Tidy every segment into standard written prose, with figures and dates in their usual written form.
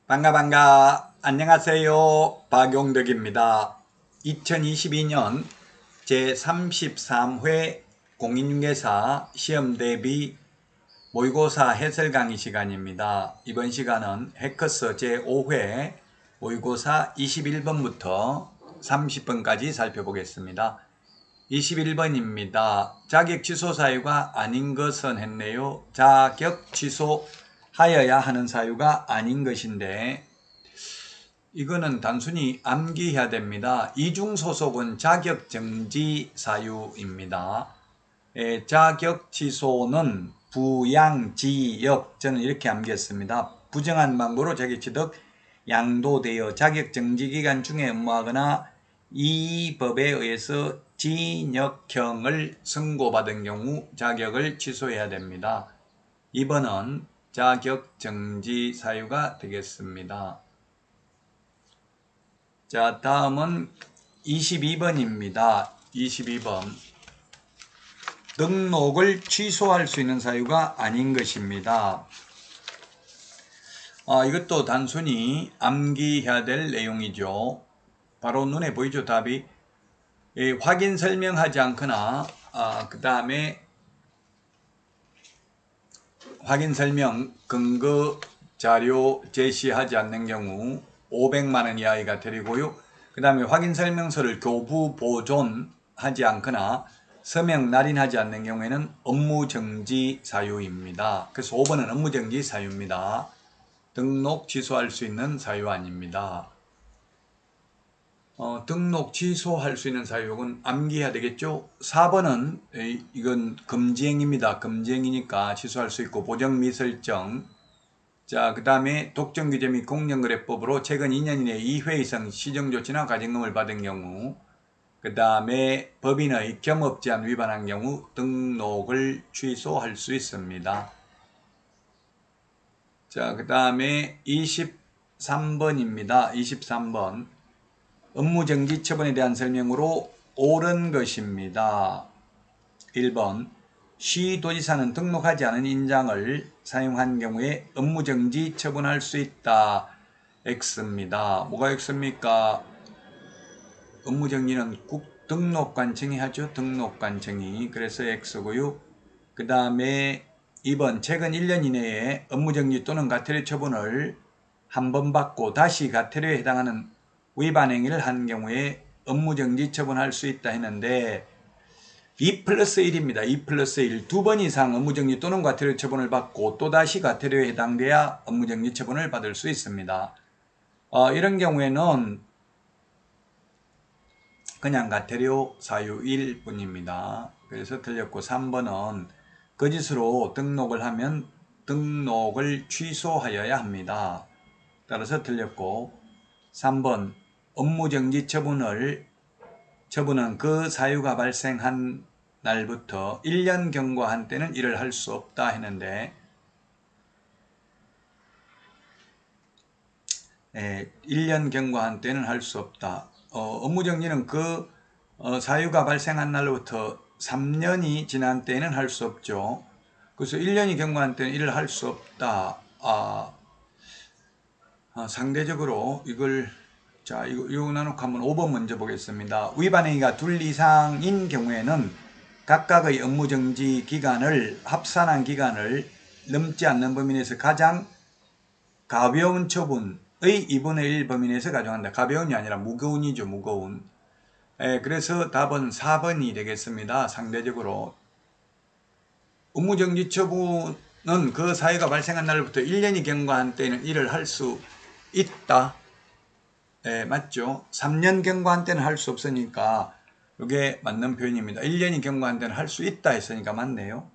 반가 안녕하세요. 박용덕입니다. 2022년 제33회 공인중개사 시험대비 모의고사 해설 강의 시간입니다. 이번 시간은 해커스 제5회 모의고사 21번부터 30번까지 살펴보겠습니다. 21번입니다. 자격 취소 사유가 아닌 것은 했네요. 자격 취소하여야 하는 사유가 아닌 것인데 이거는 단순히 암기해야 됩니다. 이중소속은 자격정지 사유입니다. 자격 취소는 부양지역, 저는 이렇게 암기했습니다. 부정한 방법으로 자격 취득 양도되어 자격정지 기간 중에 업무하거나 이 법에 의해서 징역형을 선고받은 경우 자격을 취소해야 됩니다. 2번은 자격정지 사유가 되겠습니다. 자, 다음은 22번입니다. 22번. 등록을 취소할 수 있는 사유가 아닌 것입니다. 이것도 단순히 암기해야 될 내용이죠. 바로 눈에 보이죠, 답이. 확인 설명하지 않거나 그 다음에 확인 설명 근거 자료 제시하지 않는 경우 500만원 이하의 과태료고요. 그 다음에 확인 설명서를 교부 보존하지 않거나 서명 날인하지 않는 경우에는 업무정지 사유입니다. 그래서 5번은 업무정지 사유입니다. 등록 취소할 수 있는 사유 아닙니다. 등록 취소할 수 있는 사유는 암기해야 되겠죠. 4번은 이건 금지행위입니다. 금지행위니까 취소할 수 있고 보정 미설정. 자, 그 다음에 독점규제 및 공정거래법으로 최근 2년 이내에 2회 이상 시정조치나 과징금을 받은 경우, 그 다음에 법인의 겸업제한 위반한 경우 등록을 취소할 수 있습니다. 자, 그 다음에 23번입니다. 23번. 업무정지 처분에 대한 설명으로 옳은 것입니다. 1번. 시도지사는 등록하지 않은 인장을 사용한 경우에 업무정지 처분할 수 있다. X입니다. 뭐가 X입니까? 업무정지는 등록관청이 하죠. 등록관청이. 그래서 X고요. 그 다음에 2번. 최근 1년 이내에 업무정지 또는 과태료 처분을 한 번 받고 다시 과태료에 해당하는 위반 행위를 한 경우에 업무정지 처분할 수 있다 했는데 2+1입니다. 2+1. 2번 이상 업무정지 또는 과태료 처분을 받고 또다시 과태료에 해당돼야 업무정지 처분을 받을 수 있습니다. 이런 경우에는 그냥 과태료 사유일 뿐입니다. 그래서 틀렸고 3번은 거짓으로 등록을 하면 등록을 취소하여야 합니다. 따라서 틀렸고 3번 업무정지 처분은 그 사유가 발생한 날부터 1년 경과한 때는 일을 할 수 없다 했는데 1년 경과한 때는 할 수 없다. 업무정지는 그 사유가 발생한 날로부터 3년이 지난 때는 할 수 없죠. 그래서 1년이 경과한 때는 일을 할 수 없다. 상대적으로 이걸 이거 나누고 한번 5번 먼저 보겠습니다. 위반행위가 둘 이상인 경우에는 각각의 업무정지 기간을 합산한 기간을 넘지 않는 범위 내에서 가장 가벼운 처분의 2분의 1 범위 내에서 가정한다. 가벼운이 아니라 무거운이죠. 무거운. 그래서 답은 4번이 되겠습니다. 상대적으로 업무정지 처분은 그 사유가 발생한 날부터 1년이 경과한 때는 일을 할 수 있다. 맞죠? 3년 경과한 때는 할 수 없으니까 이게 맞는 표현입니다. 1년이 경과한 때는 할 수 있다 했으니까 맞네요.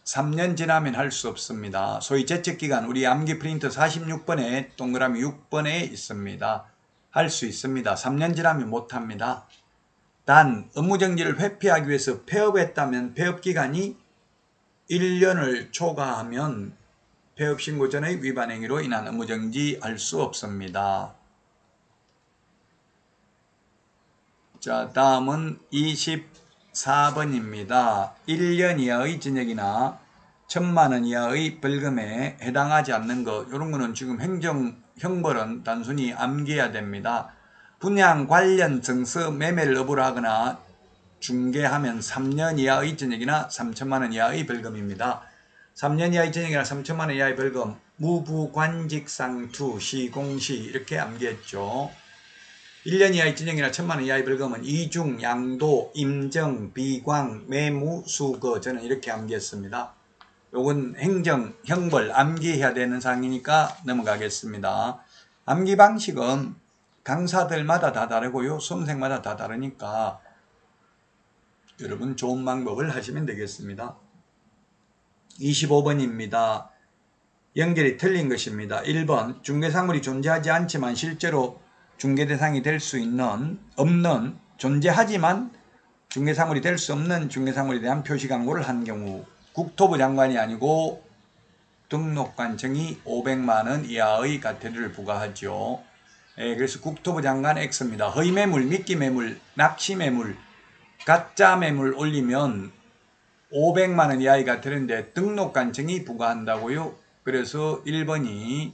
3년 지나면 할 수 없습니다. 소위 제척기간, 우리 암기 프린트 46번에 동그라미 6번에 있습니다. 할 수 있습니다. 3년 지나면 못합니다. 단 업무정지를 회피하기 위해서 폐업했다면 폐업기간이 1년을 초과하면 폐업신고 전의 위반행위로 인한 업무정지 할 수 없습니다. 자, 다음은 24번입니다. 1년 이하의 징역이나 1,000만 원 이하의 벌금에 해당하지 않는 것, 이런 거는 지금 형벌은 단순히 암기해야 됩니다. 분양 관련 증서 매매를 업으로 하거나 중개하면 3년 이하의 전역이나 3천만 원 이하의 벌금입니다. 3년 이하의 전역이나 3천만 원 이하의 벌금, 무부관직상투, 시공시 이렇게 암기했죠. 1년 이하의 전역이나 1,000만 원 이하의 벌금은 이중, 양도, 임정, 비광, 매무, 수거, 저는 이렇게 암기했습니다. 요건 행정, 형벌, 암기해야 되는 사항이니까 넘어가겠습니다. 암기 방식은 강사들마다 다 다르고요. 수험생마다 다 다르니까 여러분 좋은 방법을 하시면 되겠습니다. 25번입니다. 연결이 틀린 것입니다. 1번 중개사물이 존재하지 않지만 실제로 중개대상이 될 수 없는 존재하지만 중개사물이 될 수 없는 중개사물에 대한 표시광고를 한 경우 국토부 장관이 아니고 등록관청이 500만 원 이하의 과태료를 부과하죠. 그래서 국토부 장관 X입니다. 허위매물, 미끼매물, 낚시매물, 가짜매물 올리면 500만 원 이하의 과태료인데 등록관청이 부과한다고요. 그래서 1번이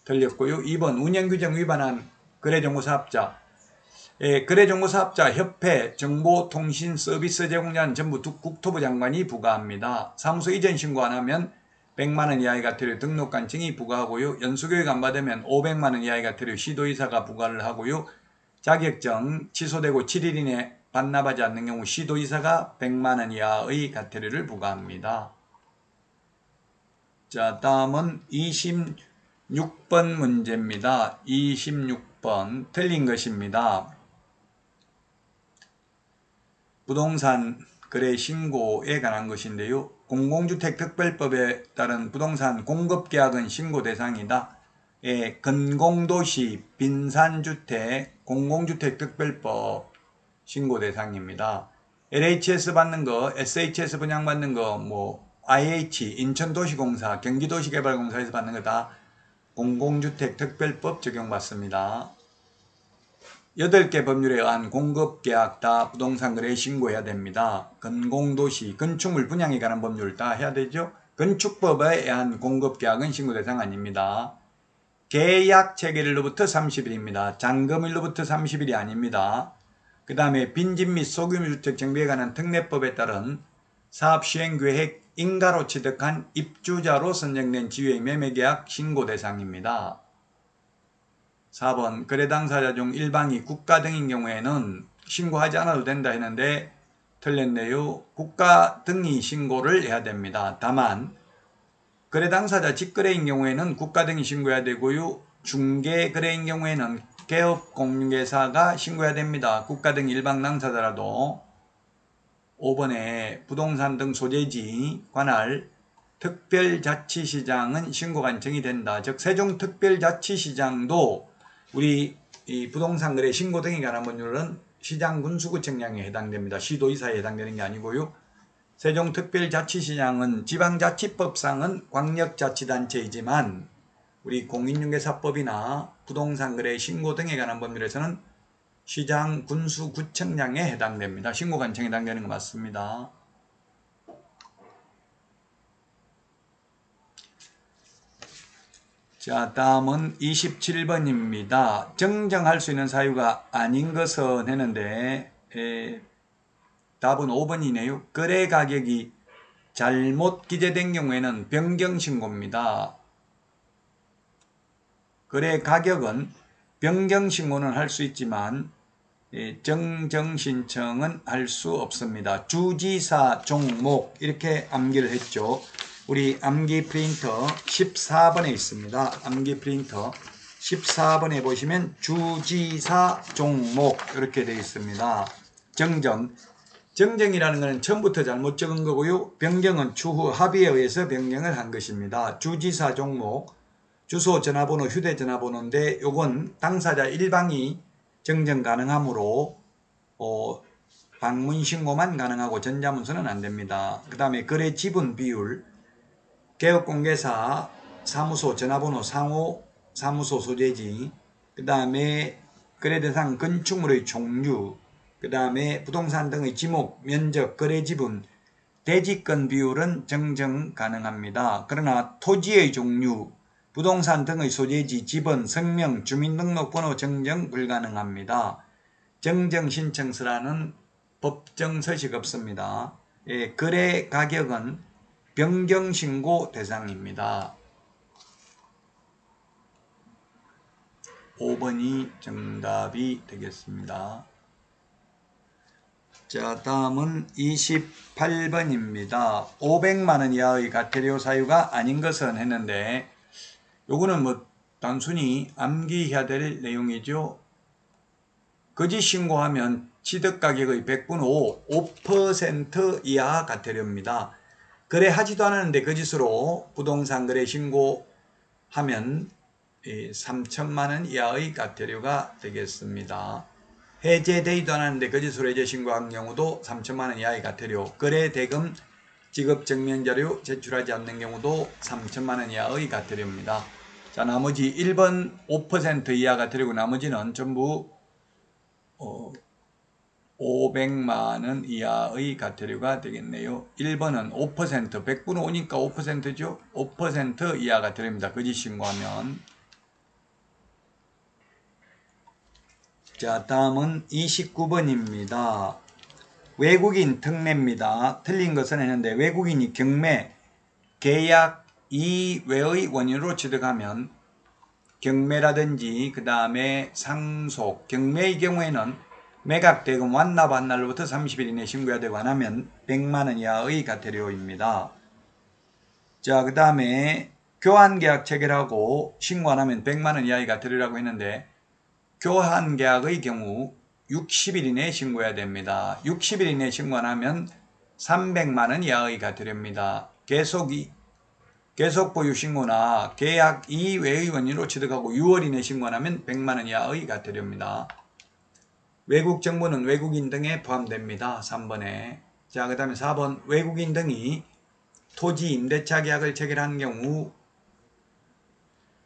틀렸고요. 2번 운영규정 위반한 거래정보사업자, 거래정보사업자, 협회, 정보통신서비스 제공자는 전부 국토부 장관이 부과합니다. 사무소 이전 신고 안 하면 100만 원 이하의 과태료 등록관청이 부과하고요. 연수교육 안 받으면 500만 원 이하의 과태료 시도의사가 부과를 하고요. 자격증 취소되고 7일 이내 반납하지 않는 경우 시도의사가 100만 원 이하의 과태료를 부과합니다. 자, 다음은 26번 문제입니다. 26번 틀린 것입니다. 부동산 거래 신고에 관한 것인데요. 공공주택특별법에 따른 부동산 공급계약은 신고 대상이다. 근공도시, 빈산주택, 공공주택특별법 신고 대상입니다. LHS 받는 거, SHS 분양받는 거, IH, 인천도시공사, 경기도시개발공사에서 받는 거 다 공공주택특별법 적용받습니다. 8개 법률에 의한 공급계약 다 부동산 거래 신고해야 됩니다. 근공도시, 건축물 분양에 관한 법률 다 해야 되죠. 건축법에 의한 공급계약은 신고 대상 아닙니다. 계약 체결일로부터 30일입니다. 잔금일로부터 30일이 아닙니다. 그 다음에 빈집 및 소규모주택 정비에 관한 특례법에 따른 사업시행계획 인가로 취득한 입주자로 선정된 지유의 매매계약 신고 대상입니다. 4번 거래 당사자 중 일방이 국가 등인 경우에는 신고하지 않아도 된다 했는데 틀렸네요. 국가 등이 신고를 해야 됩니다. 다만 거래 당사자 직거래인 경우에는 국가 등이 신고해야 되고요. 중개거래인 경우에는 개업공개사가 신고해야 됩니다. 국가 등 일방 당사자라도. 5번에 부동산 등 소재지 관할 특별자치시장은 신고관청이 된다. 즉 세종특별자치시장도 우리 이 부동산 거래 신고 등에 관한 법률은 시장군수구청량에 해당됩니다. 시도의사에 해당되는 게 아니고요. 세종특별자치시장은 지방자치법상은 광역자치단체이지만 우리 공인중개사법이나 부동산 거래 신고 등에 관한 법률에서는 시장군수구청량에 해당됩니다. 신고관청에 해당되는 거 맞습니다. 자, 다음은 27번입니다. 정정할 수 있는 사유가 아닌 것은 했는데 답은 5번이네요. 거래 가격이 잘못 기재된 경우에는 변경신고입니다. 거래 가격은 변경신고는 할 수 있지만 정정신청은 할 수 없습니다. 주지사 종목 이렇게 암기를 했죠. 우리 암기 프린터 14번에 있습니다. 암기 프린터 14번에 보시면 주지사 종목 이렇게 되어 있습니다. 정정이라는 것은 처음부터 잘못 적은 거고요. 변경은 추후 합의에 의해서 변경을 한 것입니다. 주지사 종목, 주소, 전화번호, 휴대전화번호인데 요건 당사자 일방이 정정 가능하므로 방문 신고만 가능하고 전자문서는 안 됩니다. 그 다음에 거래 지분 비율, 개업공개사, 사무소, 전화번호, 상호, 사무소 소재지, 그 다음에 거래대상 건축물의 종류, 그 다음에 부동산 등의 지목, 면적, 거래 지분, 대지권 비율은 정정 가능합니다. 그러나 토지의 종류, 부동산 등의 소재지, 지번, 성명, 주민등록번호 정정 불가능합니다. 정정 신청서라는 법정 서식 없습니다. 예, 거래 가격은 변경신고 대상입니다. 5번이 정답이 되겠습니다. 자, 다음은 28번입니다. 500만원 이하의 과태료 사유가 아닌 것은 했는데 요거는 뭐 단순히 암기해야 될 내용이죠. 거짓 신고하면 취득가격의 100분의 5% 이하 과태료입니다. 거래하지도 않았는데 거짓으로 부동산 거래 신고하면 3천만원 이하의 과태료가 되겠습니다. 해제되지도 않았는데 거짓으로 해제 신고한 경우도 3천만원 이하의 과태료, 거래 대금 지급 증명자료 제출하지 않는 경우도 3천만원 이하의 과태료입니다. 자, 나머지 1번 5% 이하 과태료고 나머지는 전부 500만원 이하의 과태료가 되겠네요. 1번은 5%, 100분의 5니까 5%죠. 5% 이하 과태료입니다. 거짓 신고하면. 자, 다음은 29번입니다. 외국인 특례입니다. 틀린 것은 했는데 외국인이 경매, 계약 이외의 원인으로 취득하면 경매라든지 그 다음에 상속, 경매의 경우에는 매각 대금 완납한 날로부터 30일 이내 신고해야 되고 안 하면 100만원 이하의 과태료입니다. 자, 그 다음에 교환계약 체결하고 신고 안 하면 100만원 이하의 과태료라고 했는데 교환계약의 경우 60일 이내에 신고해야 됩니다. 60일 이내에 신고 안 하면 300만원 이하의 과태료입니다. 계속 보유 신고나 계약 이외의 원인으로 취득하고 6월 이내 신고 안 하면 100만원 이하의 과태료입니다. 외국 정보는 외국인 등에 포함됩니다. 3번에. 자, 그 다음에 4번 외국인 등이 토지 임대차 계약을 체결한 경우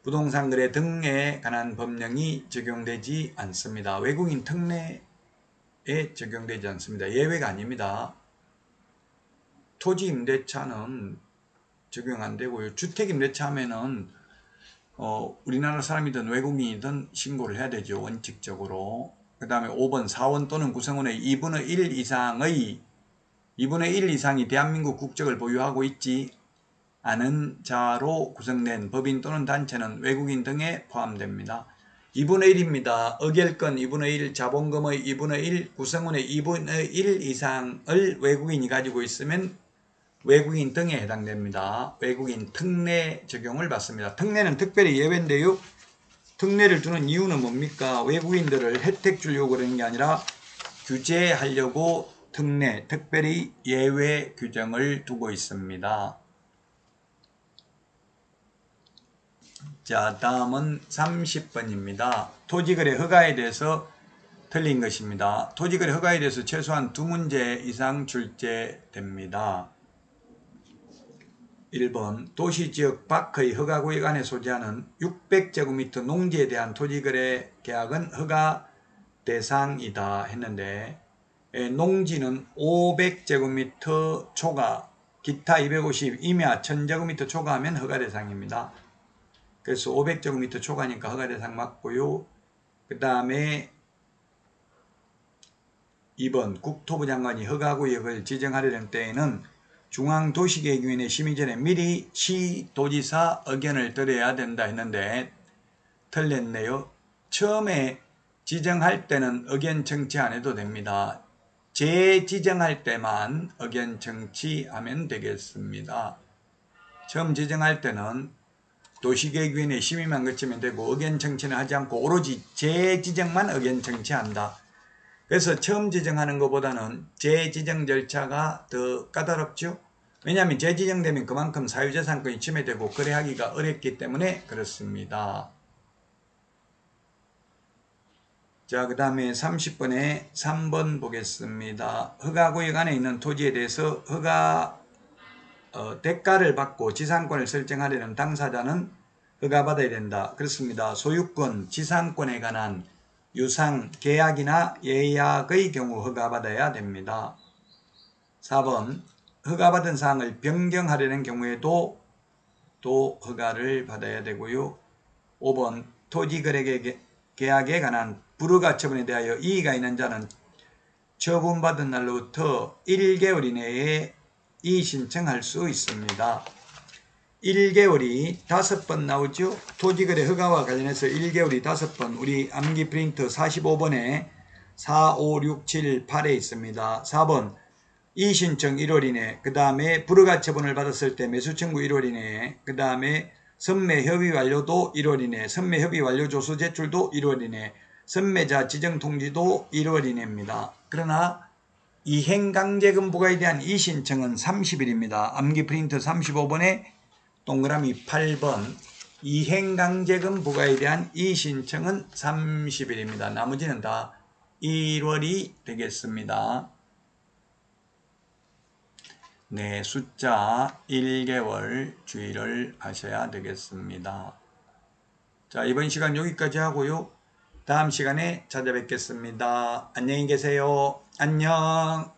부동산 거래 등에 관한 법령이 적용되지 않습니다. 외국인 특례에 적용되지 않습니다. 예외가 아닙니다. 토지 임대차는 적용 안 되고요. 주택 임대차 하면은 우리나라 사람이든 외국인이든 신고를 해야 되죠. 원칙적으로. 그 다음에 5번 사원 또는 구성원의 2분의 1 이상이 대한민국 국적을 보유하고 있지 않은 자로 구성된 법인 또는 단체는 외국인 등에 포함됩니다. 2분의 1입니다. 의결권 2분의 1, 자본금의 2분의 1, 구성원의 2분의 1 이상을 외국인이 가지고 있으면 외국인 등에 해당됩니다. 외국인 특례 적용을 받습니다. 특례는 특별히 예외인데요. 특례를 두는 이유는 뭡니까? 외국인들을 혜택 주려고 그러는 게 아니라 규제하려고 특례, 특별히 예외 규정을 두고 있습니다. 자, 다음은 30번입니다. 토지거래 허가에 대해서 틀린 것입니다. 토지거래 허가에 대해서 최소한 2문제 이상 출제됩니다. 1번 도시지역 밖의 허가구역 안에 소재하는 600제곱미터 농지에 대한 토지거래 계약은 허가 대상이다 했는데 농지는 500제곱미터 초과, 기타 250, 임야 1000제곱미터 초과하면 허가 대상입니다. 그래서 500제곱미터 초과니까 허가 대상 맞고요. 그 다음에 2번 국토부 장관이 허가구역을 지정하려는 때에는 중앙도시계획위원회 심의 전에 미리 시도지사 의견을 들어야 된다 했는데 틀렸네요. 처음에 지정할 때는 의견 청취 안 해도 됩니다. 재지정할 때만 의견 청취하면 되겠습니다. 처음 지정할 때는 도시계획위원회 심의만 거치면 되고 의견 청취는 하지 않고 오로지 재지정만 의견 청취한다. 그래서 처음 지정하는 것보다는 재지정 절차가 더 까다롭죠. 왜냐하면 재지정되면 그만큼 사유재산권이 침해되고 거래하기가 어렵기 때문에 그렇습니다. 자, 그 다음에 30번에 3번 보겠습니다. 허가구역 안에 있는 토지에 대해서 허가 대가를 받고 지상권을 설정하려는 당사자는 허가받아야 된다. 그렇습니다. 소유권, 지상권에 관한 유상, 계약이나 예약의 경우 허가받아야 됩니다. 4번 허가받은 사항을 변경하려는 경우에도 또 허가를 받아야 되고요. 5번 토지거래계약에 관한 불허가 처분에 대하여 이의가 있는 자는 처분받은 날로부터 1개월 이내에 이의신청할 수 있습니다. 1개월이 5번 나오죠. 토지거래 허가와 관련해서 1개월이 5번, 우리 암기 프린트 45번에 4, 5, 6, 7, 8에 있습니다. 4번 이의신청 1월 이내, 그 다음에 불허가 처분을 받았을 때 매수청구 1월 이내, 그 다음에 선매협의 완료도 1월 이내, 선매협의 완료 조서 제출도 1월 이내, 선매자 지정통지도 1월 이내입니다. 그러나 이행강제금 부과에 대한 이의신청은 30일입니다. 암기 프린트 35번에 동그라미 8번 이행강제금 부과에 대한 이의신청은 30일입니다. 나머지는 다 1월이 되겠습니다. 네, 숫자 1개월 주의를 하셔야 되겠습니다. 자, 이번 시간 여기까지 하고요. 다음 시간에 찾아뵙겠습니다. 안녕히 계세요. 안녕.